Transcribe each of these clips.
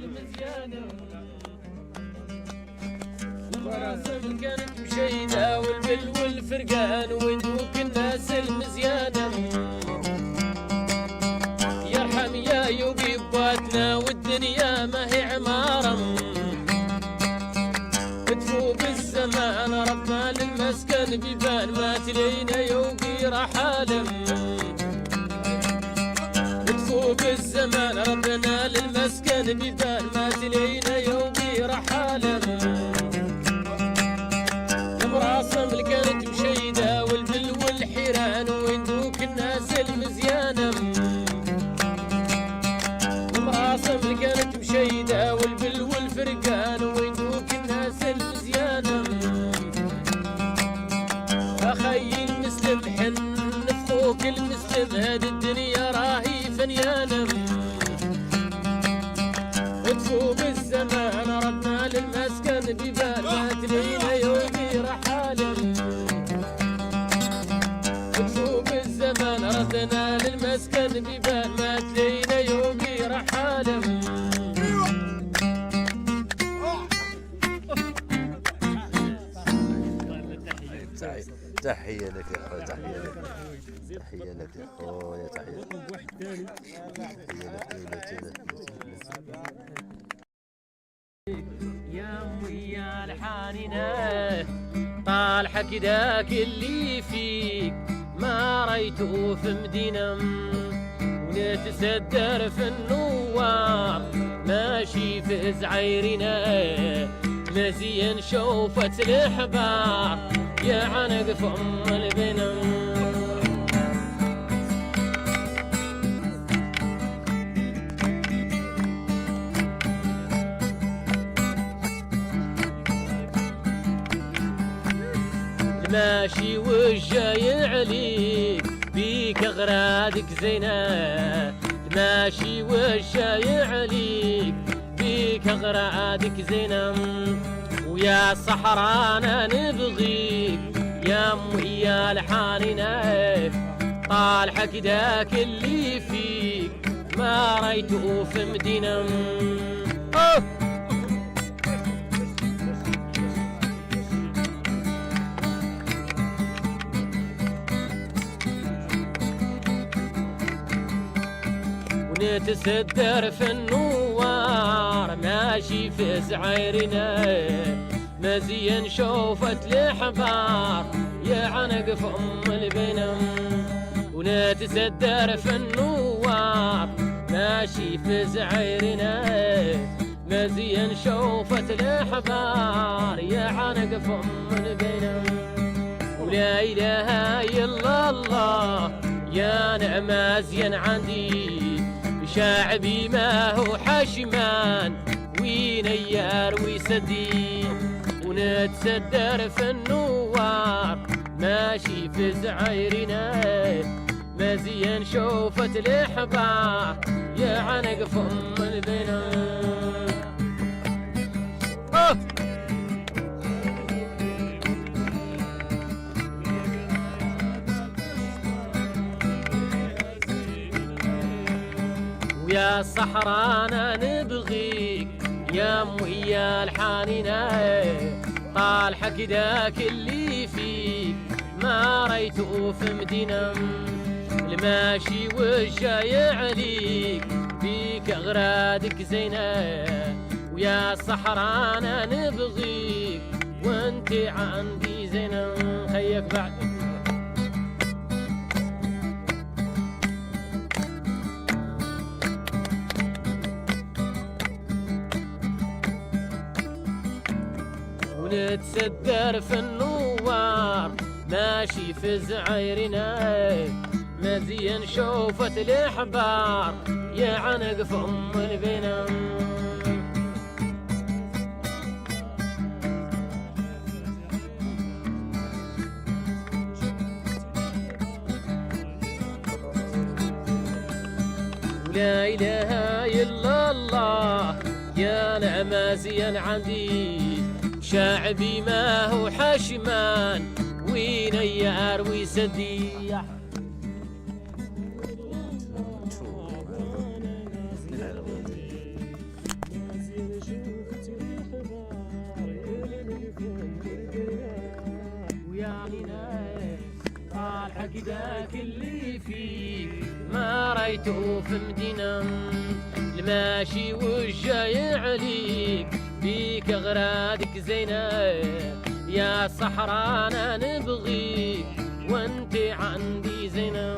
المزيانة المراسم كانت مشيدة والبل والفرقان وندوك الناس المزيانة يرحم يا يوبي بواتنا والدنيا ما هي عمارة تفوق الزمان ربنا للمسكن بيبان ما تلينا يوبي رحالم تفوق الزمان ربنا للمسكن بيبان ما تلينا يوبي رحالم المراسم اللي كانت مشيدة والبل والحيران ويندوك الناس المزيانة المراسم اللي كانت مشيدة والبل والفرقان ويندوك الناس المزيانة أخي المسلم حن فوق المسلم هذه الدنيا راهي فنيانة وتفوق الزمان ربنا للمسكن بيبان ما تلينا يومي رحالم وتفوق الزمان ردنا للمسكن بيبان ما تلينا يومي رحالم تحية لك يا اخويا تحية لك تحية لك يا اخويا تحية لك يا امي يا الحانينه طالحه كداك اللي فيك ما ريته في مدينه ونتسدر في النوار ماشي في زعيرنا مزين شوفت الحبار يا عنق في ام البنم الماشي والجاي عليك بيك اغرادك زينة الماشي والجاي عليك بيك اغرادك زينة ويا صحرانا نبغيك يا امي يا الحانينه طالحه كداك اللي فيك ما ريته في مدينه ونتسدر في النوار ماشي في زعيرنا مزين شوفت الحبار يا عنق في ام البنم ونتسدر في النوار ماشي في زعيرنا مزين شوفت الحبار يا عنق في ام البنم ولا اله الا الله يا نعمة زين عندي شعبي ما هو حشمان وينيار ويسدي ونتسدر في النوار ماشي في زعيرنا مزين شوفت الحبار يا عنق في ام البنم ويا صحرانا نبغيك يا امي يا الحانينه طالحه كداك اللي فيك ما ريته في مدينه الماشي والجاي عليك بيك اغرادك زينه ويا صحرانا نبغيك وانت عندي زينه خيك بعد ونتسدر في النوار ماشي في زعيرنا مزين شوفت الحبار يا عنق في ام البنم ولا اله الا الله يا نعمة زين عندي شعبي ما هو حشمان وينيار ويسدي حكداك اللي فيك ما رايته في مدينة الماشي والجاي عليك بيك اغرادك زينة يا صحرانا نبغيك وانت عندي زينة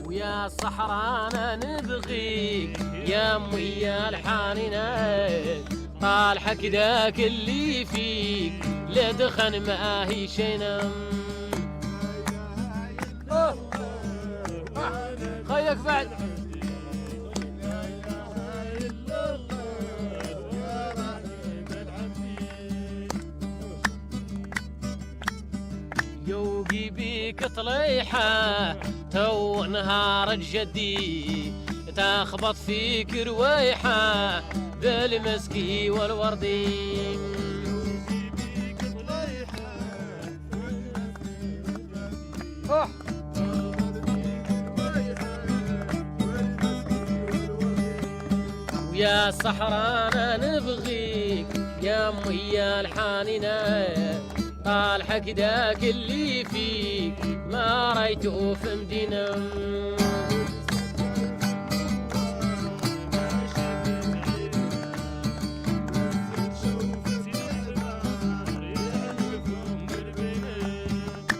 ويا صحرانا نبغيك يا امي يا الحانينا طال حكداك اللي فيك لا دخن ما هي شينا خيك بعد يوقي بيك طليحة تو نهار الجدي تخبط فيك رويحة بالمسكي والوردي ويا صحرانا نبغيك يا امي يا الحانينا طال حكداك اللي فيك ما رايته في مدينة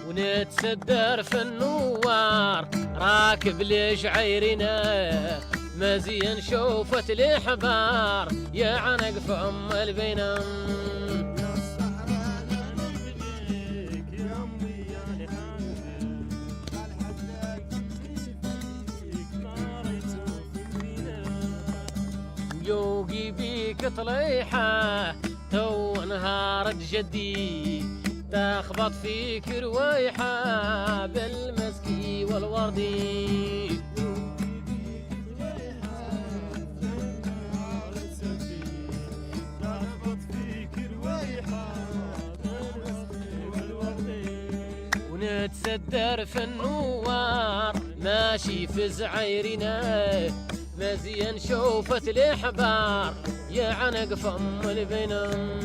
ونتسدر في النوار راكب لشعيرنا مزين شوفت الحبار يا عنق في ام البينم يوقي بيك طليحة تو نهار جدي تخبط فيك رويحة بالمسكي والوردي ونتسدر في النوار ماشي في زعيرنا مزين شوفت الحبار يا عنق فم البنم